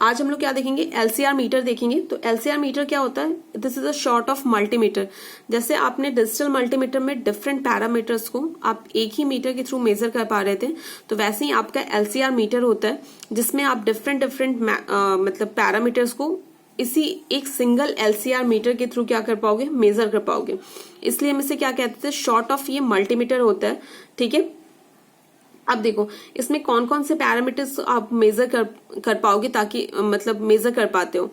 आज हम लोग क्या देखेंगे, एलसीआर मीटर देखेंगे। तो एलसीआर मीटर क्या होता है, this is a short of multimeter. जैसे आपने डिजिटल मल्टीमीटर में डिफरेंट पैरामीटर्स को आप एक ही मीटर के थ्रू मेजर कर पा रहे थे, तो वैसे ही आपका एलसीआर मीटर होता है जिसमें आप डिफरेंट मतलब पैरामीटर्स को इसी एक सिंगल एलसीआर मीटर के थ्रू क्या कर पाओगे, मेजर कर पाओगे। इसलिए हम इसे क्या कहते हैं, शॉर्ट ऑफ ये मल्टीमीटर होता है। ठीक है, अब देखो इसमें कौन कौन से पैरामीटर्स आप मेजर कर पाओगे, ताकि मतलब मेजर कर पाते हो।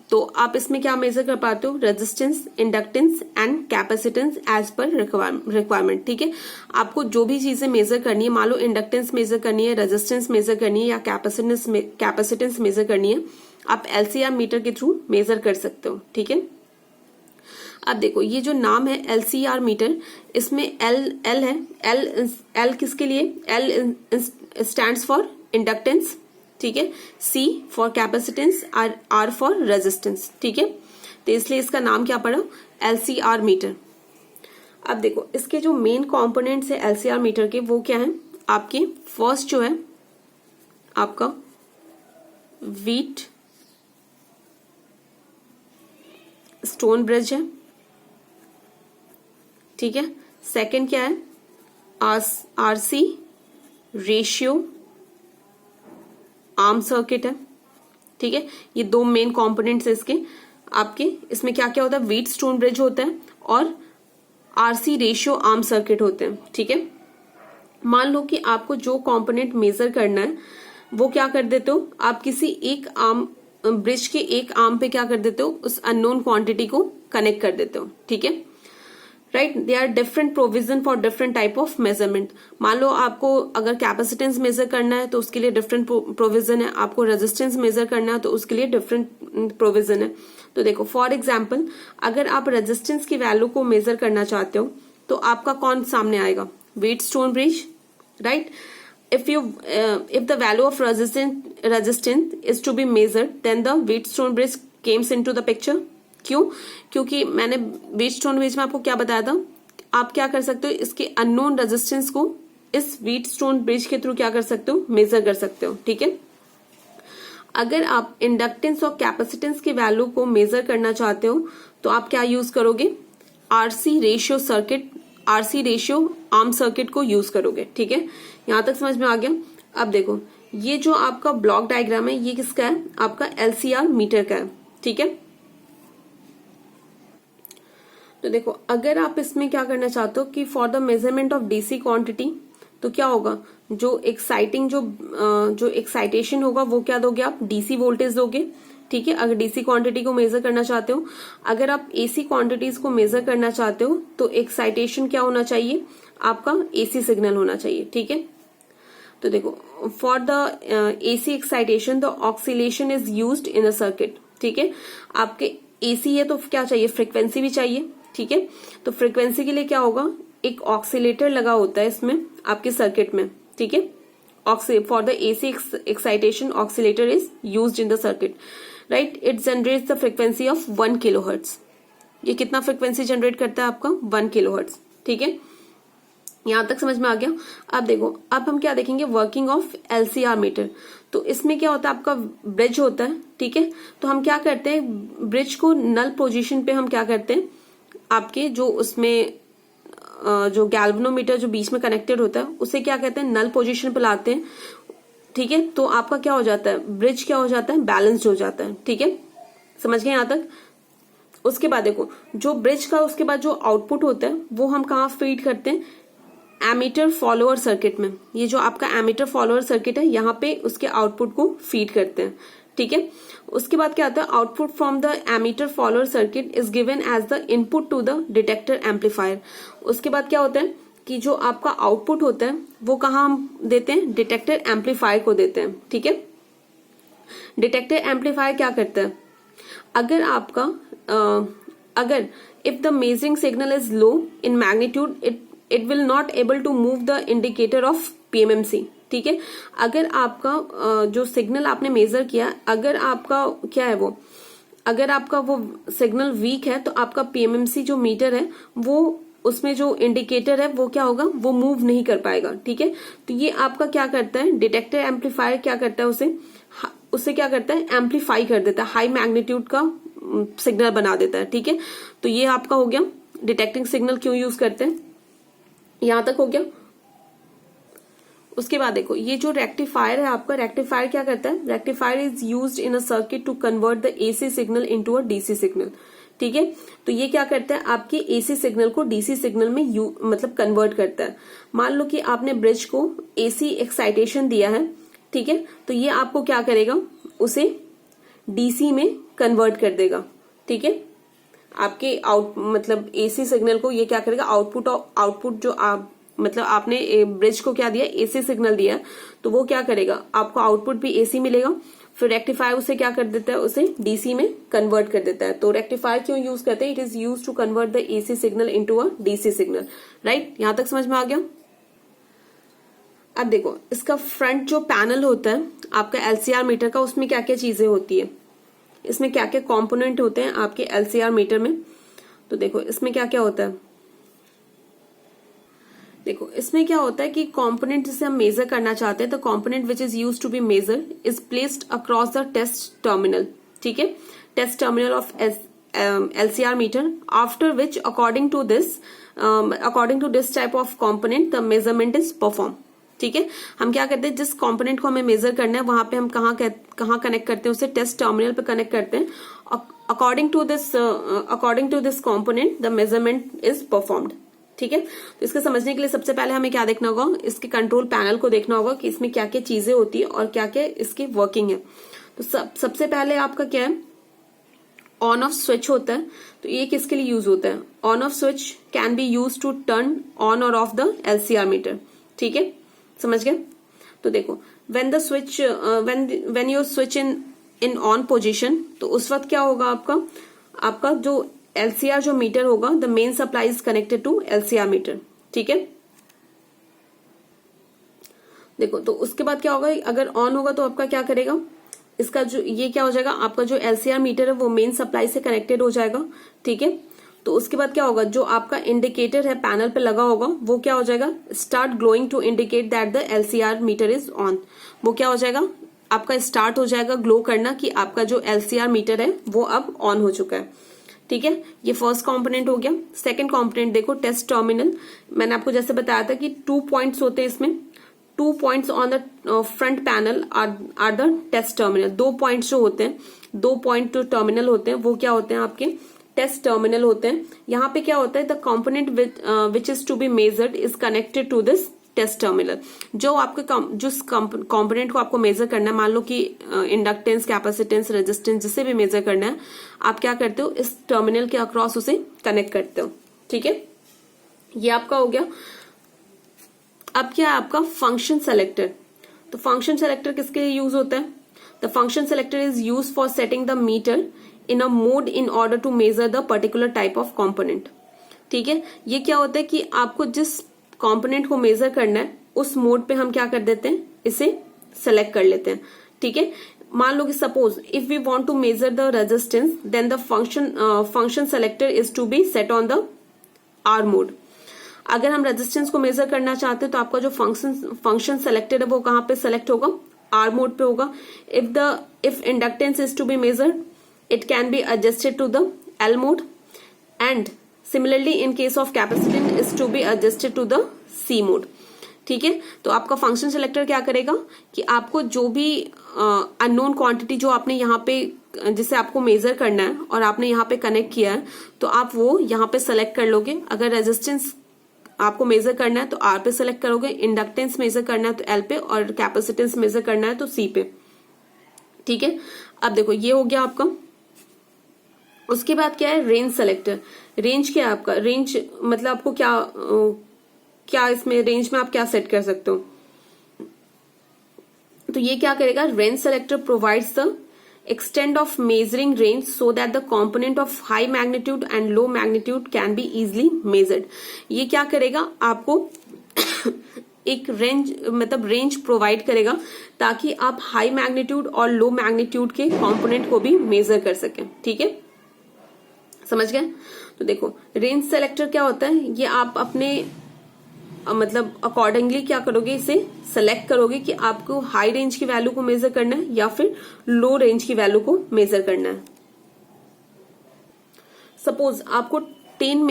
तो आप इसमें क्या मेजर कर पाते हो, resistance, inductance and capacitance as per requirement. ठीक है, आपको जो भी चीजें मेजर करनी है, मान लो इंडक्टेंस मेजर करनी है, रेजिस्टेंस मेजर करनी है या कैपेसिटेंस मेजर करनी है, आप एलसीआर मीटर के थ्रू मेजर कर सकते हो। ठीक है, अब देखो ये जो नाम है एलसीआर मीटर, इसमें एल है, एल किसके लिए, एल स्टैंड्स फॉर इंडक्टेंस। ठीक है, C for capacitance, R for resistance. ठीक है, तो इसलिए इसका नाम क्या पड़ा, एलसीआर मीटर। अब देखो इसके जो मेन कंपोनेंट्स है एलसीआर मीटर के, वो क्या है आपके, फर्स्ट जो है आपका व्हीट स्टोन ब्रिज है। ठीक है, सेकंड क्या है, आरसी रेशियो आर्म सर्किट है। ठीक है, ये दो मेन कंपोनेंट्स है इसके आपके। इसमें क्या क्या होता है, व्हीट स्टोन ब्रिज होता है और आरसी रेशियो आर्म सर्किट होते हैं। ठीक है, मान लो कि आपको जो कंपोनेंट मेजर करना है वो क्या कर देते हो, आप किसी एक आर्म ब्रिज के एक आर्म पे क्या कर देते हो, उस अननोन क्वांटिटी को कनेक्ट कर देते हो। ठीक है, right, they are different provision for different type of measurement. मान लो आपको अगर कैपेसिटेंस मेजर करना है तो उसके लिए डिफरेंट प्रोविजन है, आपको रेजिस्टेंस मेजर करना है तो उसके लिए डिफरेंट प्रोविजन है। तो देखो फॉर एग्जांपल, अगर आप रेजिस्टेंस की वैल्यू को मेजर करना चाहते हो तो आपका कौन सामने आएगा, wheat stone bridge, right. if the value of resistance is to be measured, then the Wheatstone bridge comes into the picture। क्यों, क्योंकि मैंने व्हीटस्टोन ब्रिज में आपको क्या बताया था, आप क्या कर सकते हो, इसके अननोन रेजिस्टेंस को इस व्हीटस्टोन ब्रिज के थ्रू क्या कर सकते हो, मेजर कर सकते हो। ठीक है, अगर आप इंडक्टेंस और कैपेसिटेंस की वैल्यू को मेजर करना चाहते हो तो आप क्या यूज करोगे, आरसी रेशियो आर्म सर्किट को यूज करोगे। ठीक है, यहां तक समझ में आ गया। अब देखो ये जो आपका ब्लॉक डायग्राम है ये किसका है, आपका एलसीआर मीटर का है। ठीक है, तो देखो अगर आप इसमें क्या करना चाहते हो कि for the measurement of DC quantity, तो क्या होगा, जो एक्साइटेशन होगा वो क्या दोगे आप, डीसी वोल्टेज दोगे। ठीक है, अगर डीसी क्वांटिटी को मेजर करना चाहते हो, अगर आप एसी क्वांटिटीज को मेजर करना चाहते हो तो एक्साइटेशन क्या होना चाहिए, आपका एसी सिग्नल होना चाहिए। ठीक है, तो देखो for the AC excitation the oscillation is used in a circuit. ठीक है, आपके एसी है तो क्या चाहिए, फ्रीक्वेंसी भी चाहिए। ठीक है, तो फ्रीक्वेंसी के लिए क्या होगा, एक ऑक्सीलेटर लगा होता है इसमें आपके सर्किट में। ठीक है, for the AC excitation oscillator is used in the circuit, right. It generates the frequency of 1 kilohertz. ये कितना फ्रीक्वेंसी जनरेट करता है आपका, 1 किलोहर्ट्ज। ठीक है, यहां तक समझ में आ गया। अब देखो अब हम क्या देखेंगे, वर्किंग ऑफ एलसीआर मीटर। तो इसमें क्या होता है, आपका ब्रिज होता है। ठीक है, तो हम क्या करते हैं, ब्रिज को नल पोजीशन पे हम क्या करते हैं, आपके जो उसमें जो गैल्वेनोमीटर जो बीच में कनेक्टेड होता है उसे क्या कहते हैं, नल पोजीशन पे लाते हैं। ठीक है, तो आपका क्या हो जाता है, ब्रिज क्या हो जाता है, बैलेंस्ड हो जाता है। ठीक है, समझ गए यहां तक। उसके बाद देखो जो ब्रिज का उसके बाद जो आउटपुट होता है वो हम कहाँ फीड करते हैं, एमीटर फॉलोअर सर्किट में। ये जो आपका एमीटर फॉलोअर सर्किट है यहाँ पे उसके आउटपुट को फीड करते हैं। ठीक है, उसके बाद क्या आता है, output from the emitter follower circuit is given as the input to the detector amplifier. उसके बाद क्या होता है कि जो आपका आउटपुट होता है वो कहाँ हम देते हैं, डिटेक्टर एम्पलीफायर को देते हैं। ठीक है, डिटेक्टर एम्पलीफायर क्या करता है, अगर आपका अगर if the measuring signal is low in magnitude it will not able to move the indicator of PMMC. ठीक है, अगर आपका जो सिग्नल आपने मेजर किया, अगर आपका क्या है वो, अगर आपका वो सिग्नल वीक है तो आपका पीएमएमसी जो मीटर है वो उसमें जो इंडिकेटर है वो क्या होगा, वो मूव नहीं कर पाएगा। ठीक है, तो ये आपका क्या करता है, डिटेक्टर एम्पलीफायर क्या करता है, उसे उससे क्या करता है, एम्पलीफाई कर देता है, हाई मैग्नीट्यूड का सिग्नल बना देता है। ठीक है, तो ये आपका हो गया डिटेक्टिंग सिग्नल क्यों यूज करते हैं, यहां तक हो गया। उसके बाद देखो ये जो रेक्टिफायर है आपका, रेक्टिफायर क्या करता है, rectifier is used in a circuit to convert the AC signal into a DC signal. ठीक है, तो ये क्या करता है, आपके एसी सिग्नल को डीसी सिग्नल में मतलब कन्वर्ट करता है। मान लो कि आपने ब्रिज को एसी एक्साइटेशन दिया है, ठीक है, तो ये आपको क्या करेगा, उसे डीसी में कन्वर्ट कर देगा। ठीक है, आपके मतलब एसी सिग्नल को ये क्या करेगा, आउटपुट जो आप मतलब आपने ब्रिज को क्या दिया, एसी सिग्नल दिया, तो वो क्या करेगा, आपको आउटपुट भी एसी मिलेगा, फिर रेक्टिफायर उसे क्या कर देता है, उसे डीसी में कन्वर्ट कर देता है। तो रेक्टिफायर क्यों यूज करते हैं, it is use to convert the AC signal into a DC signal. Right, यहां तक समझ में आ गया। अब देखो इसका फ्रंट जो पैनल होता है आपका एलसीआर मीटर का, उसमें क्या क्या चीजें होती है, इसमें क्या क्या कॉम्पोनेंट होते हैं आपके एलसीआर मीटर में। तो देखो इसमें क्या क्या होता है, देखो इसमें क्या होता है कि कंपोनेंट जिसे हम मेजर करना चाहते हैं, तो component which is used to be measure is placed across the test terminal. ठीक है, test terminal of LCR meter, after which according to this type of component the measurement is perform. ठीक है, हम क्या करते हैं, जिस कंपोनेंट को हमें मेजर करना है वहां पे हम कहाँ कनेक्ट करते हैं, उसे टेस्ट टर्मिनल पे कनेक्ट करते हैं। According to this component the measurement is performed. ठीक है, तो इसके समझने के लिए सबसे पहले हमें क्या देखना होगा, इसके कंट्रोल पैनल को देखना होगा कि इसमें क्या क्या चीजें होती है और क्या क्या इसकी वर्किंग है। तो सबसे पहले आपका क्या है, ऑन ऑफ स्विच होता है। तो ये किसके लिए यूज होता है, on off switch can be use to turn on और ऑफ द LCR मीटर। ठीक है, समझ गए। तो देखो when your switch in on position, तो उस वक्त क्या होगा, आपका जो LCR जो मीटर होगा, the main supply is connected to LCR meter. ठीक है, देखो तो उसके बाद क्या होगा, अगर ऑन होगा तो आपका क्या करेगा, इसका जो ये क्या हो जाएगा, आपका जो LCR मीटर है वो मेन सप्लाई से कनेक्टेड हो जाएगा। ठीक है, तो उसके बाद क्या होगा, जो आपका इंडिकेटर है पैनल पे लगा होगा वो क्या हो जाएगा, start glowing to indicate that the LCR meter is on. वो क्या हो जाएगा, आपका स्टार्ट हो जाएगा ग्लो करना कि आपका जो LCR मीटर है वो अब ऑन हो चुका है। ठीक है, ये फर्स्ट कंपोनेंट हो गया। सेकंड कंपोनेंट देखो, टेस्ट टर्मिनल। मैंने आपको जैसे बताया था कि 2 पॉइंट्स होते हैं इसमें, 2 points on the front panel are the test terminal. 2 points जो होते हैं, 2 पॉइंट जो टर्मिनल होते हैं वो क्या होते हैं, आपके टेस्ट टर्मिनल होते हैं। यहाँ पे क्या होता है, the component which is to be measured is connected to this test terminal. जो आपके जिस कंपोनेंट को आपको मेजर करना है, मान लो कि इंडक्टेंस, कैपेसिटेंस, रेजिस्टेंस, जिसे भी मेजर करना है, आप क्या करते हो, इस टर्मिनल के अक्रॉस उसे कनेक्ट करते हो। ठीक है, ये आपका हो गया। अब क्या है आपका फंक्शन सेलेक्टर। तो फंक्शन सेलेक्टर किसके लिए यूज होता है, the function selector is use for setting the meter in a mode in order to measure the particular type of component. ठीक है, ये क्या होता है कि आपको जिस कंपोनेंट को मेजर करना है उस मोड पे हम क्या कर देते हैं, इसे सेलेक्ट कर लेते हैं। ठीक है, मान लो कि suppose if we want to measure the resistance, then the function selector is to be set on the R mode. अगर हम रेजिस्टेंस को मेजर करना चाहते हैं तो आपका जो फंक्शन सेलेक्टेड है वो कहां पे सेलेक्ट होगा, R मोड पे होगा। If inductance is to be measured, it can be adjusted to the L mode, and similarly in case of capacitance is to be adjusted to the C mode। ठीक है, तो आपका function selector क्या करेगा कि आपको जो भी अननोन क्वांटिटी जो आपने यहाँ पे जिसे आपको मेजर करना है और आपने यहाँ पे कनेक्ट किया है, तो आप वो यहाँ पे सेलेक्ट कर लोगे। अगर रेजिस्टेंस आपको मेजर करना है तो R पे सेलेक्ट करोगे, इंडक्टेंस मेजर करना है तो L पे, और कैपेसिटेंस मेजर करना है तो C पे। ठीक है, अब देखो ये हो गया आपका। उसके बाद क्या है, रेंज सेलेक्टर। रेंज क्या है आपका, रेंज मतलब आपको क्या इसमें रेंज में आप क्या सेट कर सकते हो। तो ये क्या करेगा, range selector provides the extent of measuring range so that the component of high magnitude and low magnitude can be easily measured। ये क्या करेगा, आपको एक रेंज मतलब रेंज प्रोवाइड करेगा ताकि आप हाई मैग्नीट्यूड और लो मैग्नीट्यूड के कंपोनेंट को भी मेजर कर सकें। ठीक है, समझ गए। तो देखो रेंज सेलेक्टर क्या होता है, ये आप अपने मतलब अकॉर्डिंगली क्या करोगे, इसे सेलेक्ट करोगे कि आपको हाई रेंज की वैल्यू को मेजर करना है या फिर लो रेंज की वैल्यू को मेजर करना है। सपोज आपको 10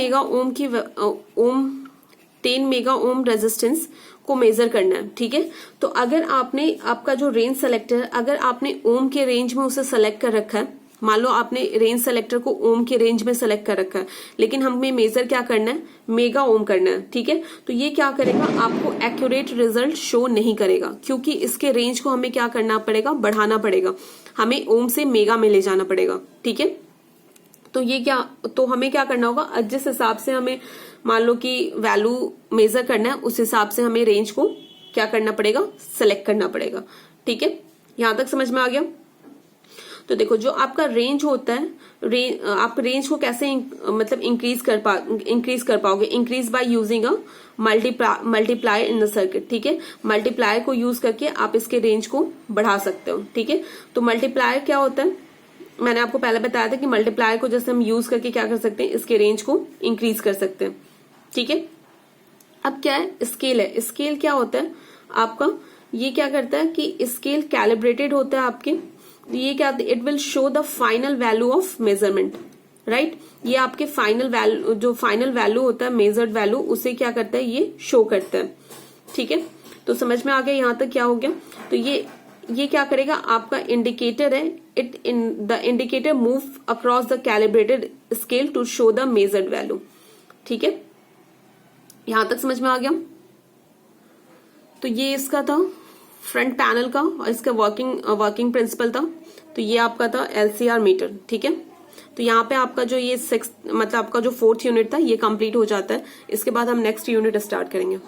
मेगा ओम रेजिस्टेंस को मेजर करना है, ठीक है। तो अगर आपने आपका जो रेंज सेलेक्टर, अगर आपने ओम के रेंज में उसे सेलेक्ट कर रखा है, मान लो आपने रेंज सेलेक्टर को ओम के रेंज में सेलेक्ट कर रखा है, लेकिन हमें मेजर क्या करना है, मेगा ओम करना है, ठीक है। तो ये क्या करेगा, आपको एक्यूरेट रिजल्ट शो नहीं करेगा, क्योंकि इसके रेंज को हमें क्या करना पड़ेगा, बढ़ाना पड़ेगा, हमें ओम से मेगा में ले जाना पड़ेगा, ठीक है। तो ये क्या, तो हमें क्या करना होगा, जिस हिसाब से हमें मान लो कि वैल्यू मेजर करना है, उस हिसाब से हमें रेंज को क्या करना पड़ेगा, सेलेक्ट करना पड़ेगा, ठीक है। यहां तक समझ में आ गया। तो देखो जो आपका रेंज होता है, आप रेंज को कैसे मतलब इंक्रीज कर पाओगे, increase by using a multiply in the circuit, ठीक है। मल्टीप्लाई को यूज करके आप इसके रेंज को बढ़ा सकते हो, ठीक है। तो मल्टीप्लाई क्या होता है, मैंने आपको पहले बताया था कि मल्टीप्लाई को जैसे हम यूज करके क्या कर सकते हैं, इसके रेंज को इंक्रीज कर सकते हैं, ठीक है। अब क्या है, स्केल है। स्केल क्या होता है आपका, ये क्या करता है कि स्केल कैलिब्रेटेड होता है आपके, ये क्या, it will show the final value of measurement, right. ये आपके फाइनल वैल्यू, जो फाइनल वैल्यू होता है, मेजर्ड वैल्यू, उसे क्या करता है, ये शो करता है, ठीक है। तो समझ में आ गया यहां तक क्या हो गया। तो ये क्या करेगा, आपका इंडिकेटर है, the indicator move across the calibrated scale to show the measured value, ठीक है। यहां तक समझ में आ गया। तो ये इसका था फ्रंट पैनल का, और इसका वर्किंग प्रिंसिपल था। तो ये आपका था LCR मीटर, ठीक है। तो यहाँ पे आपका जो ये 6 मतलब आपका जो 4th यूनिट था ये कंप्लीट हो जाता है। इसके बाद हम नेक्स्ट यूनिट स्टार्ट करेंगे।